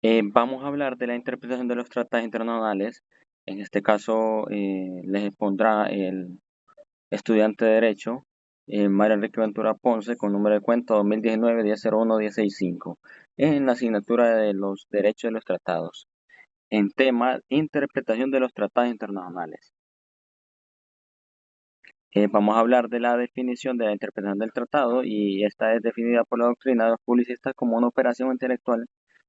Vamos a hablar de la interpretación de los tratados internacionales. En este caso, les expondrá el estudiante de Derecho, Mario Enrique Ventura Ponce, con número de cuenta 2019-1001-165, en la asignatura de los derechos de los tratados, en tema interpretación de los tratados internacionales. Vamos a hablar de la definición de la interpretación del tratado, y esta es definida por la doctrina de los publicistas como una operación intelectual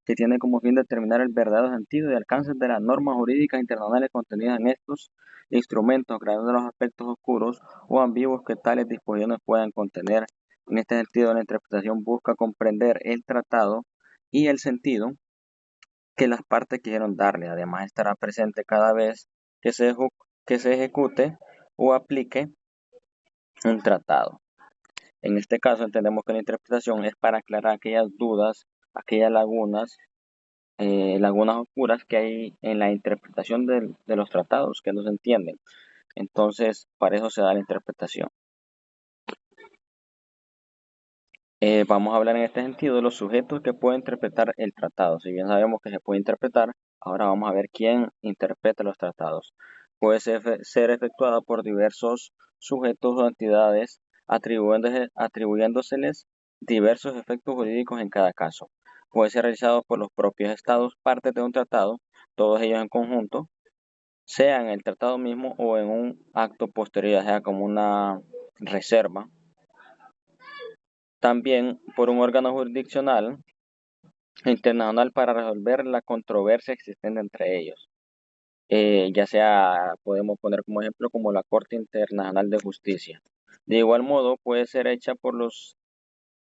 que tiene como fin determinar el verdadero sentido y alcance de las normas jurídicas internacionales contenidas en estos instrumentos, aclarando los aspectos oscuros o ambiguos que tales disposiciones puedan contener. En este sentido, la interpretación busca comprender el tratado y el sentido que las partes quisieron darle. Además, estará presente cada vez que se ejecute o aplique un tratado. En este caso entendemos que la interpretación es para aclarar aquellas dudas, aquellas lagunas oscuras que hay en la interpretación de los tratados que no se entienden. Entonces, para eso se da la interpretación. Vamos a hablar en este sentido de los sujetos que pueden interpretar el tratado. Si bien sabemos que se puede interpretar, ahora vamos a ver quién interpreta los tratados. Puede ser efectuada por diversos sujetos o entidades, atribuyéndoseles diversos efectos jurídicos en cada caso. Puede ser realizado por los propios estados, partes de un tratado, todos ellos en conjunto, sea en el tratado mismo o en un acto posterior, sea como una reserva. También por un órgano jurisdiccional internacional para resolver la controversia existente entre ellos. Ya sea, podemos poner como ejemplo, como la Corte Internacional de Justicia. De igual modo, puede ser hecha por los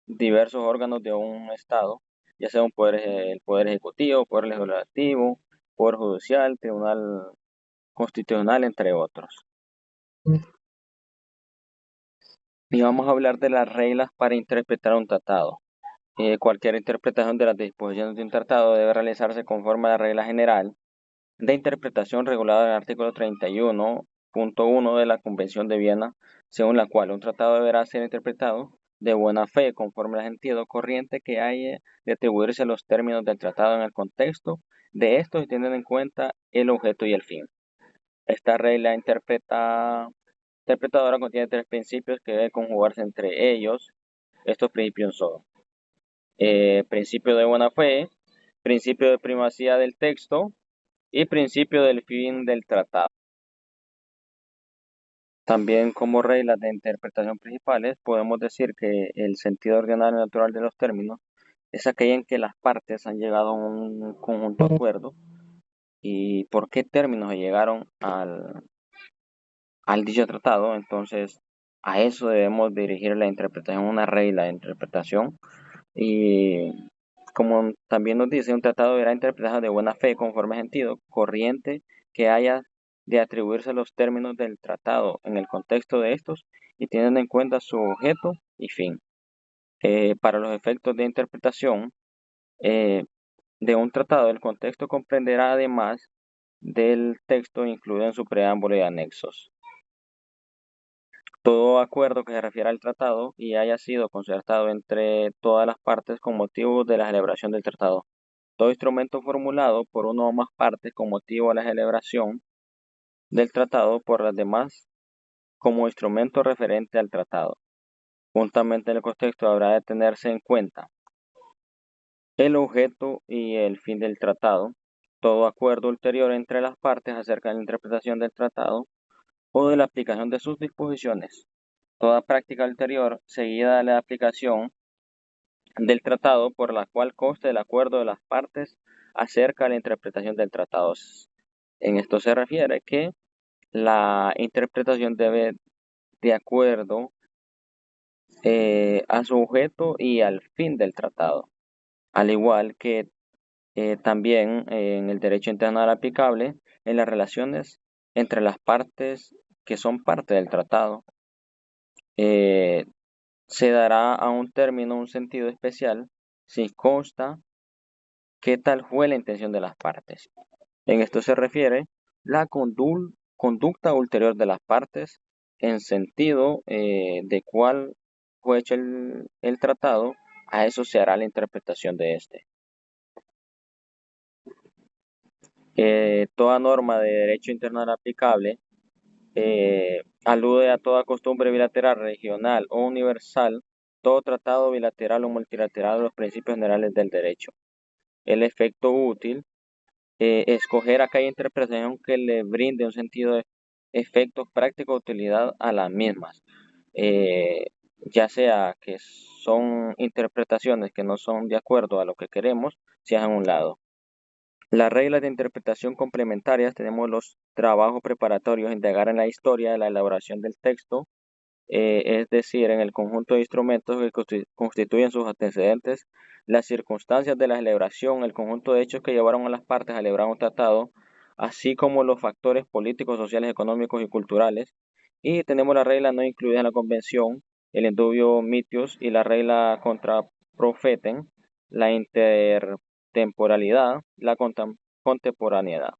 diversos órganos de un Estado, ya sea el Poder Ejecutivo, Poder Legislativo, Poder Judicial, Tribunal Constitucional, entre otros. Y vamos a hablar de las reglas para interpretar un tratado. Cualquier interpretación de las disposiciones de un tratado debe realizarse conforme a la regla general de interpretación regulada en el artículo 31.1 de la Convención de Viena, según la cual un tratado deberá ser interpretado de buena fe conforme al sentido corriente que haya de atribuirse los términos del tratado en el contexto de estos y teniendo en cuenta el objeto y el fin. Esta regla interpretadora contiene tres principios que deben conjugarse entre ellos. Estos principios son principio de buena fe, principio de primacía del texto y principio del fin del tratado. También como reglas de interpretación principales podemos decir que el sentido ordinario y natural de los términos es aquella en que las partes han llegado a un conjunto acuerdo y por qué términos llegaron al dicho tratado. Entonces a eso debemos dirigir la interpretación, una regla de interpretación. Y como también nos dice, un tratado deberá interpretarse de buena fe conforme a sentido corriente que haya de atribuirse los términos del tratado en el contexto de estos y teniendo en cuenta su objeto y fin. Para los efectos de interpretación de un tratado, el contexto comprenderá además del texto incluido en su preámbulo y anexos. Todo acuerdo que se refiera al tratado y haya sido concertado entre todas las partes con motivo de la celebración del tratado. Todo instrumento formulado por una o más partes con motivo de la celebración del tratado por las demás como instrumento referente al tratado. Juntamente en el contexto habrá de tenerse en cuenta el objeto y el fin del tratado, todo acuerdo ulterior entre las partes acerca de la interpretación del tratado o de la aplicación de sus disposiciones, toda práctica ulterior seguida de la aplicación del tratado por la cual conste el acuerdo de las partes acerca de la interpretación del tratado. En esto se refiere que la interpretación debe de acuerdo a su objeto y al fin del tratado, al igual que también en el derecho internacional aplicable en las relaciones entre las partes que son parte del tratado. Eh, Se dará a un término un sentido especial si consta qué tal fue la intención de las partes. En esto se refiere la conducta ulterior de las partes en sentido de cuál fue hecho el tratado, a eso se hará la interpretación de este. Toda norma de derecho internacional aplicable alude a toda costumbre bilateral, regional o universal, todo tratado bilateral o multilateral de los principios generales del derecho. El efecto útil, escoger aquella interpretación que le brinde un sentido de efectos prácticos de utilidad a las mismas, eh, ya sea que son interpretaciones que no son de acuerdo a lo que queremos, se hagan a un lado. Las reglas de interpretación complementarias, tenemos los trabajos preparatorios, indagar en la historia de la elaboración del texto, es decir, en el conjunto de instrumentos que constituyen sus antecedentes, las circunstancias de la celebración, el conjunto de hechos que llevaron a las partes a celebrar un tratado, así como los factores políticos, sociales, económicos y culturales. Y tenemos la regla no incluida en la convención, el indubio mitius y la regla contra profeten, la intertemporalidad, la contemporaneidad.